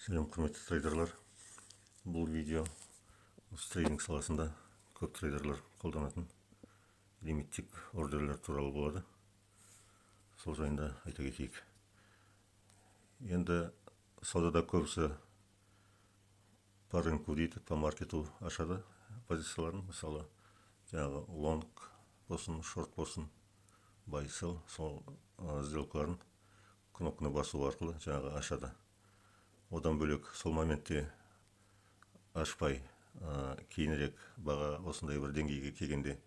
Сәлем құрметті трейдерлар. Бұл видео трейдинг саласында көп трейдерлар қолданатын лимиттік ордерлер туралы болады. Сол жайында айта кетейік. Енді саудада көбісі по рынку дейді, по маркету ашады позицияларын. Мысалы, жаңағы лонг болсын, шорт болсын, buy sell, сол сделкаларын кнопканы басу арқылы жаңағы ашады. Одан бөлек сол моментте ашпай, кейінірек баға осындай бір деңгейге келгенде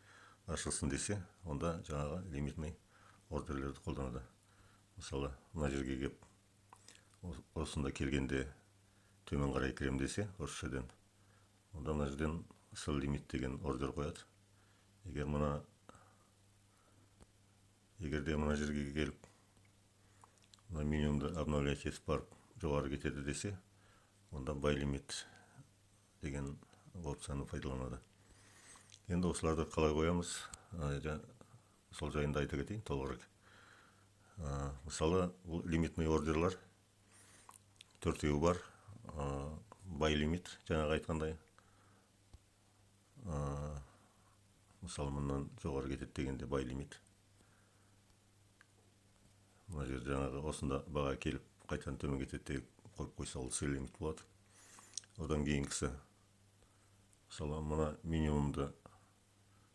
ашылсын десе, онда жаңағы лимитный ордерлерді қолданады. Мысалы, мына жерге кеп, осында келгенде төмен қарай кірем десе, осы жерден, онда мына жерден sell limit деген ордер қояды. Егерде мына жерге келіп, минимумды обновлять етіп барып, жоғары кетеді десе, онда buy limit деген опцияны пайдаланады. Енді осыларды қалай қоямыз, сол жайында айта кетейін толығырақ. Мысалы, бұл лимитный ордерлар төртеуі бар. Buy limit, жаңағы айтқандай. Мысалы, мұнан жоғары кетеді дегенде buy limit. Мына жер жаңағы осында баға келіп, қайтадан төмен кетеді қойып қойса, ол sell limit болады. Одан кейінгісі, мысалы, мұна минимумды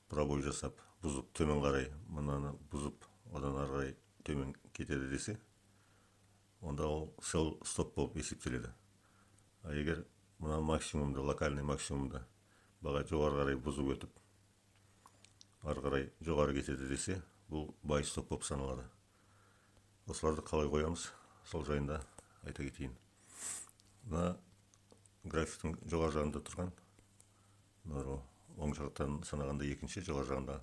пробой жасап, бұзып, төмен қарай, мұнаны бұзып, одан ары қарай төмен кетеді десе, онда ол sell stop болып есептеледі. Егер мұна максимумды, локальный максимумды баға жоғары қарай бұзып өтіп, ары қарай жоғары кетеді десе, бұл buy stop болып саналады. Осыларды қалай қоямыз, сол жайында айта кетейін. Мына графиктің жоғары жағында тұрған, оң жақтан санағанда екінші, жоғары жағында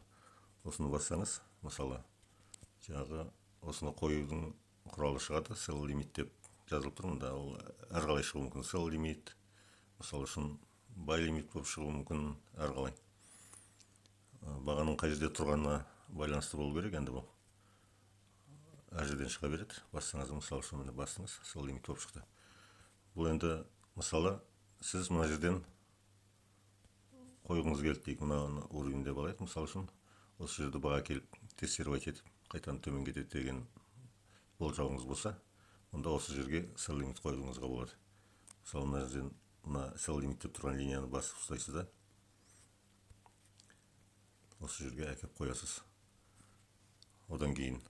осыны бассаңыз, мысалы, жаңағы осыны қоюдың құралы шығады, sell limit деп жазылып тұр. Мұнда ол әрқалай шығуы мүмкін. Sell limit, мысалы үшін buy limit болып шығуы мүмкін, әрқалай. Бағаның қай жерде тұрғанына байланысты болу керек. Енді бұл әр жерден шыға береді. Бассаңыз, мысалы үшін мені бастыңыз, sell limit болып шықты. Бұл енді, мысалы, сіз мына жерден қойғыңыз келді дейік, мына уровеньде балайық. Мысалы үшін, осы жерді баға келіп, тестировать етіп, қайтадан төмен кетеді деген болжауыңыз болса, онда осы жерге sell limit қойғыңызға болады. Мысалы, мына жерден мына sell limit деп тұрған линияны басып ұстайсыз да, осы жерге әкеп қоясыз. Одан кейін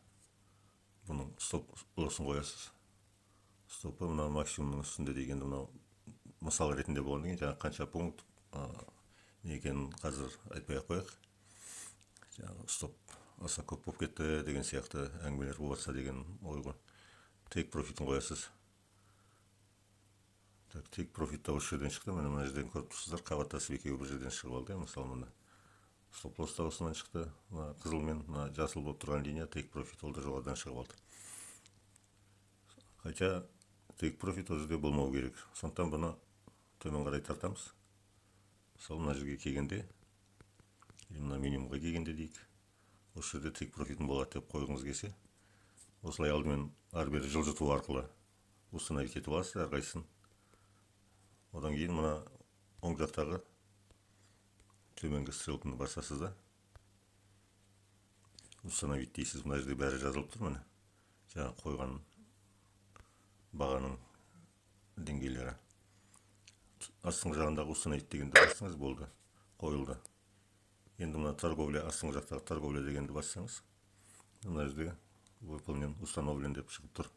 бұның стоп лоссын қоясыз. Стопы мына максимумның үстінде дегенді мынау мысал ретінде болған деген, жаңа қанша пункт не екенін қазір айтпай ақ қояйық. Жаңағы стоп аса көп болып кетті деген сияқты әңгімелер болса деген ой ғой. Take profit'ын қоясыз. Take profit та осы жерден шықты. Мына жерден көріп тұрсыздар, қабаттасып екеуі бір жерден шығып алды. Мысалы, мына стоп лосс та осынан шықты. Мына қызыл мен мына жасыл болып тұрған линия take profit, ол да жоғарыдан шығып алды. Хотя take profit ол жерде болмау керек. Сондықтан бұны төмен қарай тартамыз. Мысалы, мына жерге келгенде, мына минимумға келгенде дейік, осы жерде take profit'ын болады деп қойғыңыз келсе, осылай алдымен ары-бері жылжыту арқылы установить етіп аласыз әрқайсысын. Одан кейін мына оң жақтағы төменгі стрелканы басасыз да, установить дейсіз. Мына жерде бәрі жазылып тұр, міне, жаңа қойған бағаның деңгейлері. Астыңғы жағындағы установить дегенді бассаңыз болды, қойылды. Енді мына торговля, астыңғы жақтағы торговля дегенді бассаңыз, мына жерде выполнен, установлен деп шығып тұр.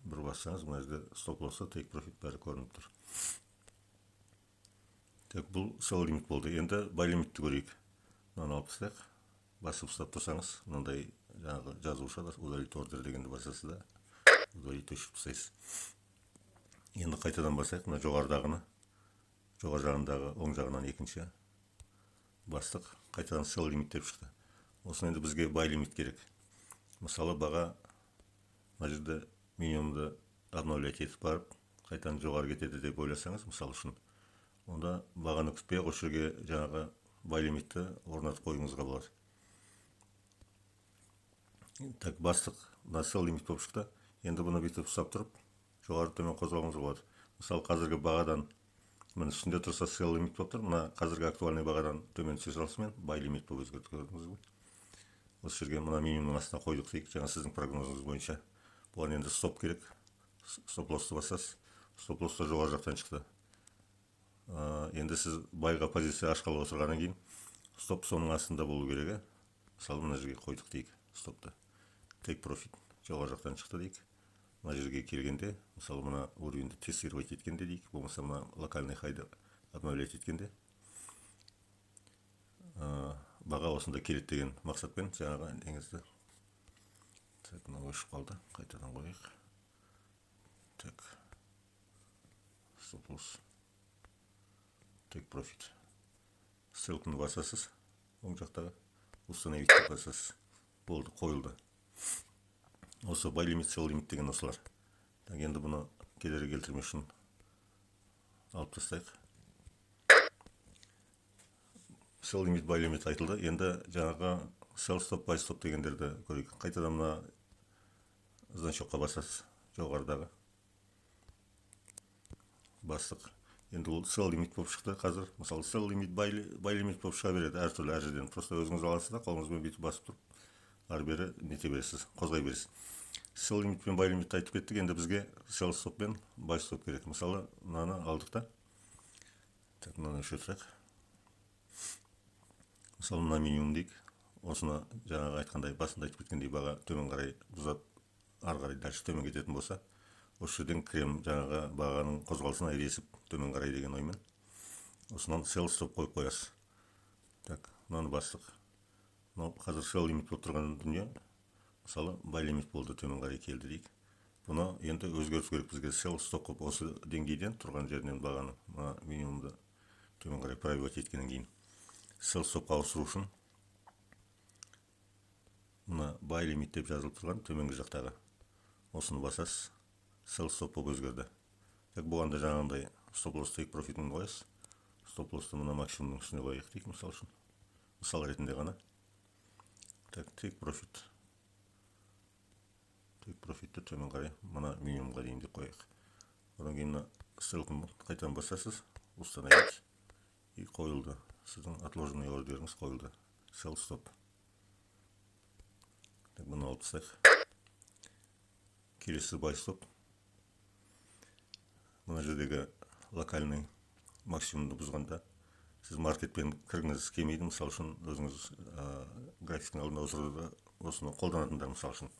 Бір бассаңыз, мына жерде стоп лоссы, take profit бәрі көрініп тұр. Так, бұл sell limit болды. Енді buy limitті көрейік. Мынаны алып тастайық. Басып ұстап тұрсаңыз, мынандай жаңағы жазу шығады, удалить ордер дегенді басасыз да, удалить өшіп тастайсыз. Енді қайтадан басайық. Мына жоғарыдағыны, жоғары жағындағы оң жағынан екінші бастық, қайтадан sell limit деп шықты. Осыны енді бізге buy limit керек. Мысалы, баға мына жерде минимумды обновлять етіп барып, қайтадан жоғары кетеді деп ойласаңыз, мысалы үшін, онда бағаны күтпей осы жерге жаңағы buy limitті орнатып қойыңызға болады. Так, бастық, мына sell limit болып шықты. Енді бұны бүйтіп ұстап тұрып, жоғары төмен қозғалуыңызға болады. Мысалы қазіргі бағадан міне үстінде тұрса sell лимит болып тұр. Мына қазіргі актуальный бағадан төмен түсе салысымен buy лимит болып өзгертіп көрдіңіз бе? Осы жерге мына минимумның астына қойдық дейік, жаңа сіздің прогнозыңыз бойынша. Бұған енді стоп керек. Стоп лоссты басасыз. Стоп лосстар жоғары жақтан шықты. Енді сіз байға позиция ашқалы отырғаннан кейін стоп соның астында болу керек. Мысалы мына жерге қойдық дейік стопты. Take profit жоғары жақтан шықты дейік. Мына жерге келгенде, мысалы мына уровеньді тестировать еткенде дейік, болмаса мына локальный хайды обновлять еткенде баға осында келеді деген мақсатпен жаңағы неңізді. Так, мына өшіп қалды. Қайтадан қояйық. Так. Stop loss. Take profit. Ссылканы басасыз. Оң жақтағы установить деп басасыз. Болды, қойылды. Осы buy limit, sell limit деген осылар. Так, енді бұны кедергі келтірмеу үшін алып тастайық. Sell limit, buy limit айтылды. Енді жаңағы sell stop, buy stop дегендерді көрейік. Қайтадан мына значокқа басасыз. Жоғарыдағы. Бастық. Енді ол sell limit болып шықты қазір. Мысалы sell limit, buy limit болып шыға береді әртүрлі әр жерден. Просто өзіңіз аласыз да, қолыңызбен бүйтіп басып тұрып, ары бері нете бересіз, қозғай бересіз. Sell limit пен buy limit айтып кеттік. Енді бізге sell stop пен buy stop керек. Мысалы мынаны алдық та. Так, мынаны өшірсек. Мысалы мына минимум дейік. Осыны жаңағы айтқандай басында айтып кеткендей баға төмен қарай бұзап, ары қарай дальше төмен кететін болса, осы жерден крем жаңағы бағаның қозғалысына ересіп төмен қарай деген оймен. Осынан sell stop қойып қоясыз. Так, мынаны бастық. Мынау қазір sell limit болып тұрған дүние, мысалы buy limit болды, төмен қарай келді дейік. Бұны енді өзгерту керек бізге. Sell stop қойып осы деңгейден тұрған жерінен бағаны мына минимумды төмен қарай пробивать еткеннен кейін sell stopқа ауыстыру үшін мына buy limit деп жазылып тұрған төменгі жақтағы осыны басасыз. Sell stop болып өзгерді. Так, бұғанда жаңағындай stop loss, take profit'ын қоясыз. Stop loss'ты мына максимумның үстіне қояйық дейік, мысал үшін. Мысал ретінде ғана. Так, take profit. Take profit'ті төмен қарай мына минимумға дейін деп қояйық. Одан кейін мына ссылканы қайтадан басасыз. Установить. И қойылды. Сіздің отложенный ордеріңіз қойылды. Sell stop. Так, бұны алып тастайық. Келесі buy stop. Мына жердегі локальный максимумды бұзғанда сіз маркетпен кіргіңіз келмейді. Мысал үшін өзіңіз графиктің алдында отырды, осыны қолданатындар мысал үшін.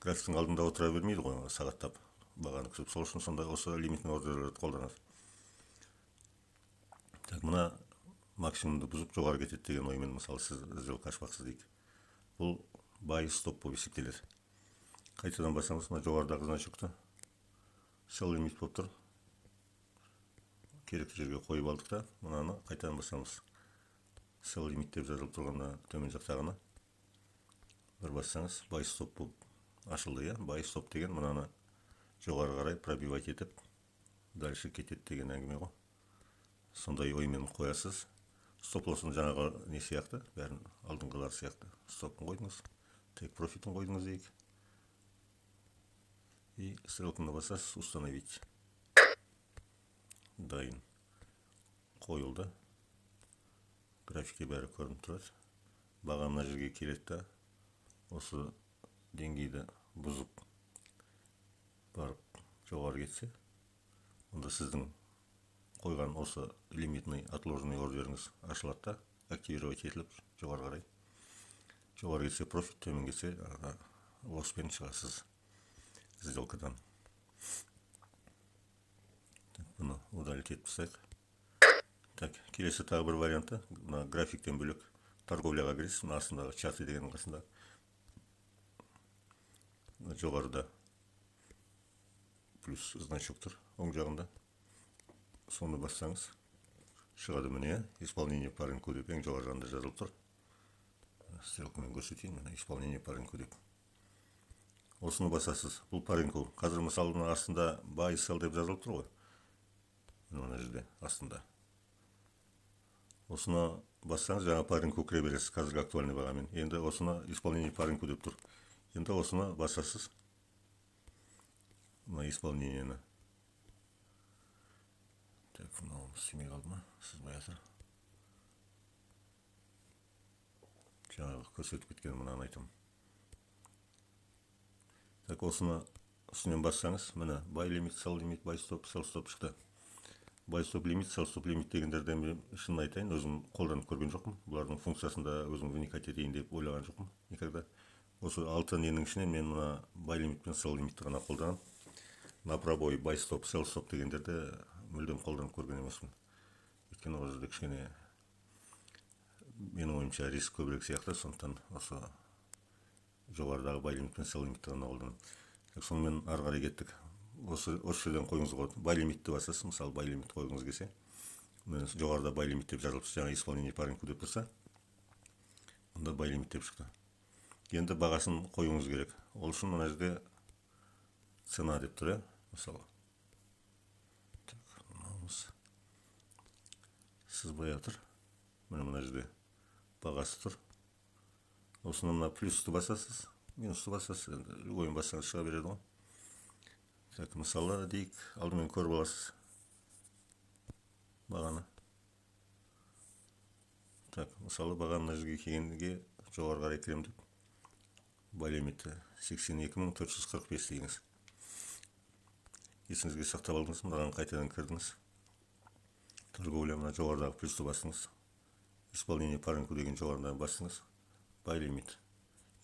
Графиктің алдында отыра бермейді ғой, сағаттап бағаны күтіп. Сол үшін сонда осы лимитный ордерлерді қолданады. Так, мына максимумды бұзып жоғары кетеді деген оймен, мысалы сіз сделка ашпақсыз дейік. Бұл buy stop болып есептеледі. Қайтадан басамыз, мына жоғарыдағы значокты sell limit болып тұр. Керекті жерге қойып алдық та, мынаны қайтадан басамыз. Sell limit деп жазылып тұрғанда төмен жақтағына бір бассаңыз, buy stop болып ашылды. Buy stop деген мынаны жоғары қарай пробивать етіп, дальше кетеді деген әңгіме ғой. Сондай оймен қоясыз. Стоп лосын жаңағы не сияқты, бәрін алдыңғылар сияқты. Стопын қойдыңыз, take profit'ын қойдыңыз дейік. И стрелканы басасыз, установить. Дайын. Қойылды. Графикте бәрі көрініп тұрады. Баға мына жерге келеді да, осы деңгейді бұзып барып жоғары кетсе, онда сіздің қойған осы лимитный отложенный ордеріңіз ашылады да, активировать етіліп жоғары қарай. Жоғары кетсе профит, төмен кетсе лосспен шығасыз сделкадан. Бұны удалить етіп тастайық. Так, келесі тағы бір варианты, мына графиктен бөлек торговляға кіресіз, мына астындағы чарты дегеннің қасында. Жоғарыда плюс значок тұр, оң жағында. Соны бассаңыз, шығады міне, исполнение по рынку деп ең жоғары жағында жазылып тұр. Стрелкамен көрсетейін, мына исполнение по рынку деп. Осыны басасыз, бұл по рынку. Қазір мысалының астында buy sell деп жазылып тұр ғой. Мына жерде астында. Осыны бассаңыз, жаңа по рынку кіре бересіз қазіргі актуальный бағамен. Енді осыны исполнение по рынку деп тұр. Енді осыны басасыз. мына исполнениені. Так, мынауымыз істемей қалды ма? Сызбай жатыр. Жаңағы көрсетіп кеткен мынаны айтамын. Так, осыны үстінен бассаңыз, міне бай лимит, сел лимит, бай стоп, сел стоп шықты. Бай стоп лимит, сел стоп лимит дегендерді мен шынын айтайын, өзім қолданып көрген жоқпын. Бұлардың функциясында өзім вникать етейін деп ойлаған жоқпын никогда. Осы 6 ненің ішінен мен мына бай лимит пен сел лимитті ғана қолданам. На пробой бай стоп, сел стоп дегендерді мүлдем қолданып көрген емеспін. Өйткені ол жерде кішкене менің ойымша риск көбірек сияқты, сондықтан осы жоғарыдағы бай лимит пен сел лимитті ғана қолданам. Сонымен ары қарай кеттік. Осы жерден қойыңыз қойды. Бай лимитті басасыз, мысалы бай лимит қойғыңыз келсе. Жоғарыда бай лимит деп жазылып, жаңа исполнение по рынку деп тұрса, онда бай лимит деп шықты. Енді бағасын қоюыңыз керек. Ол үшін мына жерде цена деп тұр, мысалы. Сызбай жатыр. Мына жерде бағасы тұр. Осыны мына плюсты басасыз, минусты басасыз, любойын бассаңыз шыға береді ғой. Так, мысалы дейік, алдымен көріп аласыз бағаны. Так, мысалы бағаны мына жерге келгенге жоғары қарай кірем деп. Бай лимиті 82.445 дейіңіз. Есіңізге сақтап алдыңыз, мынаған қайтадан кірдіңіз. Торговля мына жоғарыдағы плюсті бастыңыз. Исполнение по рынку деген жоғарыдан бастыңыз. Бай лимит.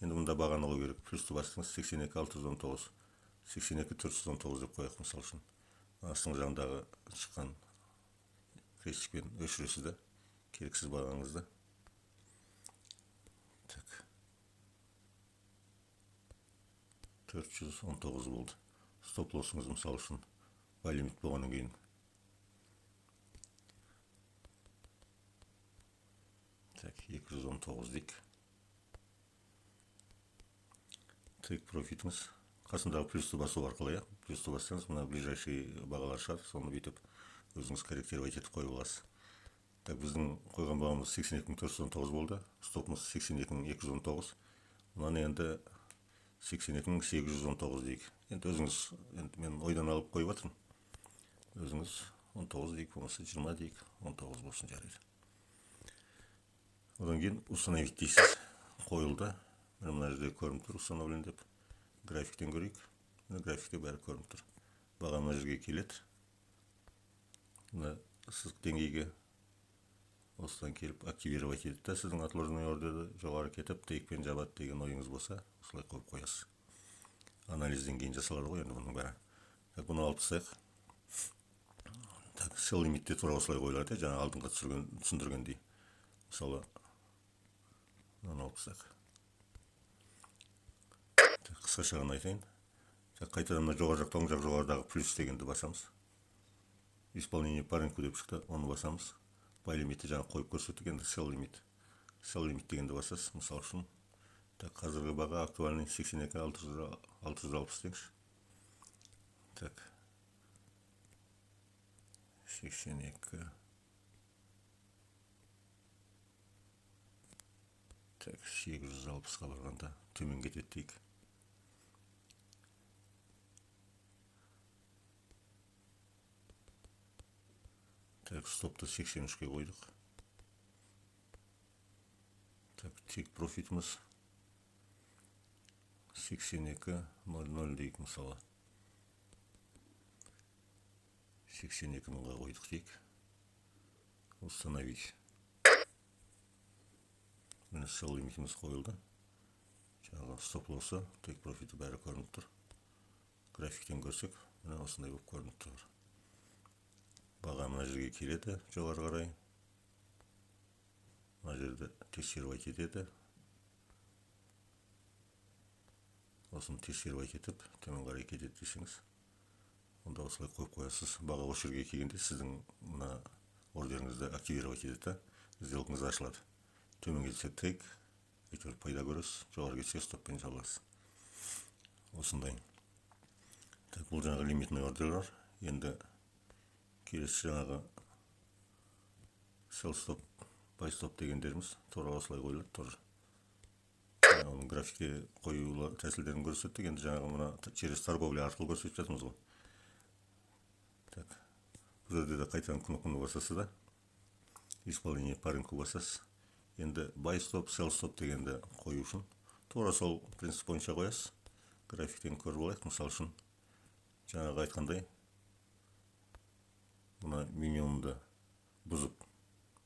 Енді мұнда бағаны алу керек. Плюсті бастыңыз 82.619. 82.419 деп қояйық мысал үшін. Астыңғы жағындағы шыққан крестикпен өшіресіз де, керексіз бағаңызды. Так. 419 болды. Стоп лоссыңыз мысал үшін бай лимит болғаннан кейін. Так, 219 дейік. Тейк профитіңіз. Қасындағы плюсті басу арқылы, плюсті бассаңыз, мына ближайший бағалар шығар, соны бүйтіп өзіңіз корректировать етіп қойып аласыз. Так, біздің қойған бағамыз 82.419 болды, стопымыз 82.219. Мынаны енді 82.819 дейік. Енді өзіңіз, мен ойдан алып қойып жатырмын. Өзіңіз 19 дейік, болмаса 20 дейік, 19 болсын жарайды. Одан кейін установить дейсіз, қойылды. Мына жерде көрініп тұр, установлен деп. Графиктен көрейік. Графикте бәрі көрініп тұр. Баға мына жерге келеді. Мына сызық деңгейге осыдан келіп активировать етеді. Сіздің отложенный ордерді жоғары кетіп, тейкпен жабады деген ойыңыз болса, осылай қойып қоясыз. Анализден кейін жасалады ғой енді бұның бәрі. Так, бұны алып тастайық. Так, сел лимитте тура осылай қойылады, жаңа алдыңғы түсіндіргендей. Мысалы, мынаны алып тастайық. Қысқаша ғана айтайын. Қайтадан мына жоғары жақта, оң жақ жоғарыдағы плюс дегенді басамыз. Исполнение по рынку деп шықты, оны басамыз. Бай лимитті жаңа қойып көрсеттік, енді сел лимит. Сел лимит дегенді басасыз, мысал үшін. Так, қазіргі баға актуальный 82.660 дейікші. Так. 82. Так, 860-ға барғанда төмен кетеді дейік. Так, стопты 83-ке қойдық. Так, тек профитіміз 82.00 дейік мысалы. 82.000-ға қойдық дейік. Установить. Міне сел лимитіміз қойылды. Жаңағы стоп лоссы, тек профиті бәрі көрініп тұр. Графиктен көрсек, міне осындай болып көрініп тұр. Баға мына жерге келеді, жоғары қарай. Мына жерде тексеріп етеді. Осыны тексеріп етіп, төмен қарай кетеді десеңіз. Онда осылай қойып қоясыз. Баға осы жерге келгенде сіздің мына ордеріңізді активировать етеді. Сделкаңыз ашылады. Төмен кетсе тейк, әйтеуір пайда көресіз. Жоғары кетсе стоппен жабасыз. Осындай. Так, бұл жаңағы лимитный ордерлар. Енді келесі жаңағы сел стоп, бай стоп дегендеріміз тура осылай қойылады тоже. оның графикте қою тәсілдерін көрсеттік. Енді жаңағы мына через торговля арқылы көрсетіп жатырмыз ғой. Так, бұл жерде де қайтадан кнопканы басасыз да, исполнение по рынку басасыз. Енді buy stop, sell stop дегенді қою үшін тура сол принцип бойынша қоясыз. Графиктен көріп алайық. Мысал үшін жаңағы айтқандай мына минимумды бұзып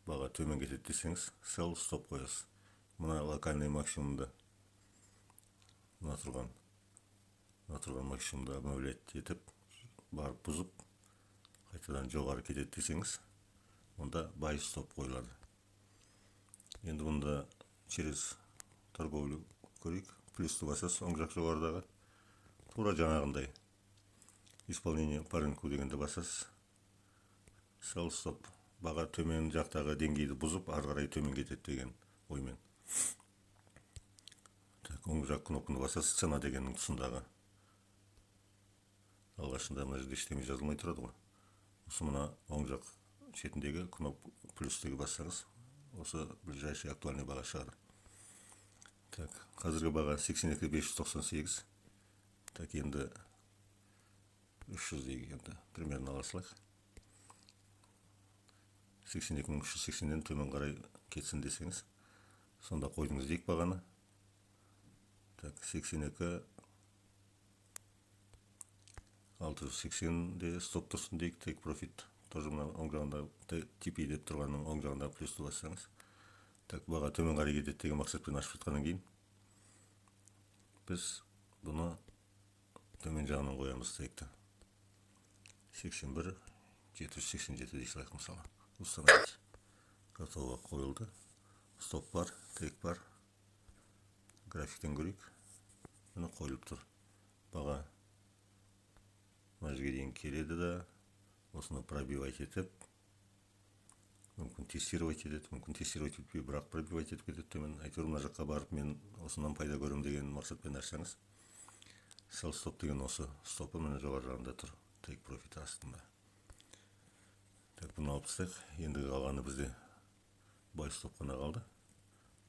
баға төмен кетеді десеңіз, sell stop қоясыз. Мына локальный максимумды мына тұрған максимумды обновлять етіп барып бұзып қайтадан жоғары кетеді десеңіз, онда buy stop қойылады. Енді бұнда через торговлю көрейік. Плюсті басасыз оң жақ жоғарыдағы. Тура жаңағындай исполнение по рынку дегенді басасыз. Sell stop баға төмен жақтағы деңгейді бұзып ары қарай төмен кетеді деген оймен. Оң жақ кнопканы басасыз, цена дегеннің тұсындағы. Алғашында мына жерде ештеңе жазылмай тұрады ғой. Осы мына оң жақ шетіндегі кнопка плюстегі бассаңыз, осы ближайший актуальный баға шығады. Так, қазіргі баға 82.598. Так, енді 300 дейік, енді примерно ала салайық. 82.380-ден төмен қарай кетсін десеңіз, сонда қойдыңыз дейік бағаны. Так, 82.680-де стоп тұрсын дейік, take profit. Тоже мына оң жағында TP деп тұрғанның оң жағында плюсті бассаңыз. Так, баға төмен қарай кетеді деген мақсатпен ашып жатқаннан кейін біз бұны төмен жағынан қоямыз текті. 81.787 дей салайық мысалы. Установить. Готово қойылды. Стоп бар, тек бар. Графиктен көрейік. Бұны қойылып тұр. Баға мына жерге дейін келеді да, осыны пробивать етіп, мүмкін тестировать етеді, мүмкін тестировать етпей, бірақ пробивать етіп кетеді төмен. Әйтеуір мына жаққа барып мен осынан пайда көрем деген мақсатпен ашсаңыз, sell stop деген осы стопы міне жоғары жағында тұр. Take profit астында. Так, бұны алып тастайық. Ендігі қалғаны бізде buy stop қана қалды.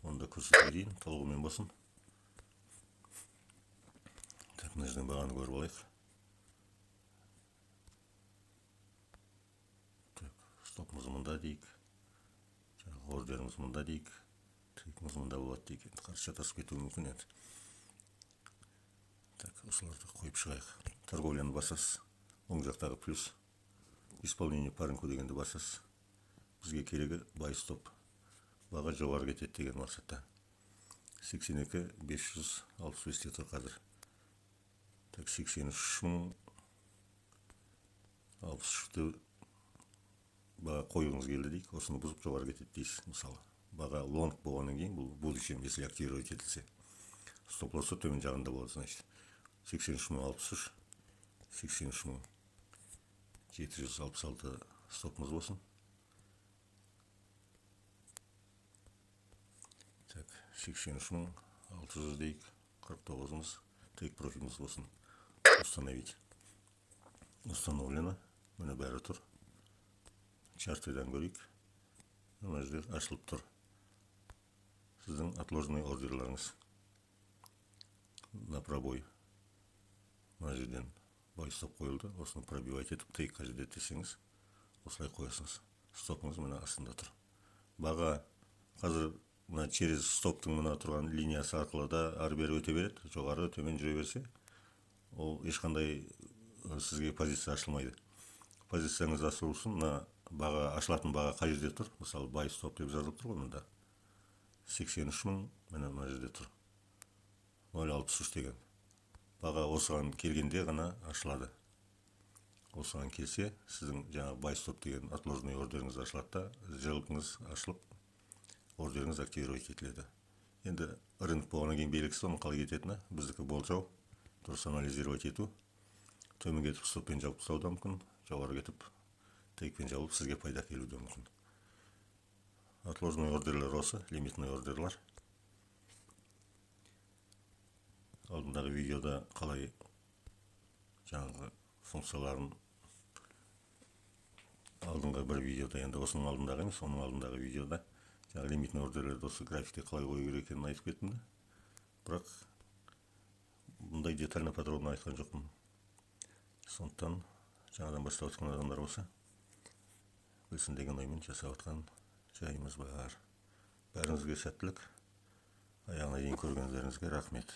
Оны да көрсетіп дейін, толығымен болсын. Так, мына жерден бағаны көріп алайық. Так, стопымыз мұнда дейік. Жаңағы ордеріміз мұнда дейік. Трейдіміз мұнда болады дейік. Енді қарсы шатасып кетуі мүмкін енді. Так, осыларды қойып шығайық. Торговляны басасыз. Оң жақтағы плюс. Исполнение по рынку дегенді басасыз. Бізге керегі buy stop. Баға жоғары кетеді деген мақсатта. 82.565-те тұр қазір. Так, 83.063-ті баға қойғыңыз келді дейік. Осыны бұзып жоғары кетеді дейсіз. Мысалы, баға лонг болғаннан кейін, бұл будущем, если активировать етілсе. Стоп лоссы төмен жағында болады, значит. 83.063, 83.766 стопымыз болсын. Так, 83.600 дейік, 49-ымыз, take profitіміз болсын. Установить. Установлено. Міне бәрі тұр. Чартыдан көрейік. Мына жерде ашылып тұр. Сіздің отложенный ордерларыңыз. На пробой. Мына жерден buy stop қойылды. Осыны пробивать етіп, take қажет етсеңіз, осылай қоясыңыз. Стопыңыз мына астында тұр. Баға қазір через стоптың мына тұрған линиясы арқылы да ары бері өте береді. Жоғары төмен жүре берсе, ол ешқандай сізге позиция ашылмайды. Позицияңыз ашылу үшін мына баға ашылатын баға қай жерде тұр? Мысалы, buy stop деп жазылып тұр ғой мында. 83.000 мына жерде тұр. 0.63 деген. Баға осыған келгенде ғана ашылады. Осыған келсе, сіздің жаңа buy stop деген отложенный ордеріңіз ашылады да, жылқыңыз ашылып, ордеріңіз активировать етіледі. Енді рынок болғаннан кейін белгісіз, оның қалай кететіні біздікі болжау, дұрыс анализировать ету. Төмен кетіп стоппен жауып тастауы да мүмкін, жоғары кетіп тейкпен жауып сізге пайда келуі де мүмкін. Отложенный ордерлер осы, лимитный ордерлар. Алдындағы видеода қалай жаңағы функцияларын алдыңғы бір видеода, енді осының алдындағы емес, оның алдындағы видеода жаңағы лимитный ордерлерді осы графикте қалай қою керек екенін айтып кеттім. бірақ бұндай детально подробно айтқан жоқпын. Сондықтан жаңадан бастап жатқан адамдар болса білсін деген оймен жасап жатқан жайымыз бар. Бәріңізге сәттілік. Аяғына дейін көргендеріңізге рахмет.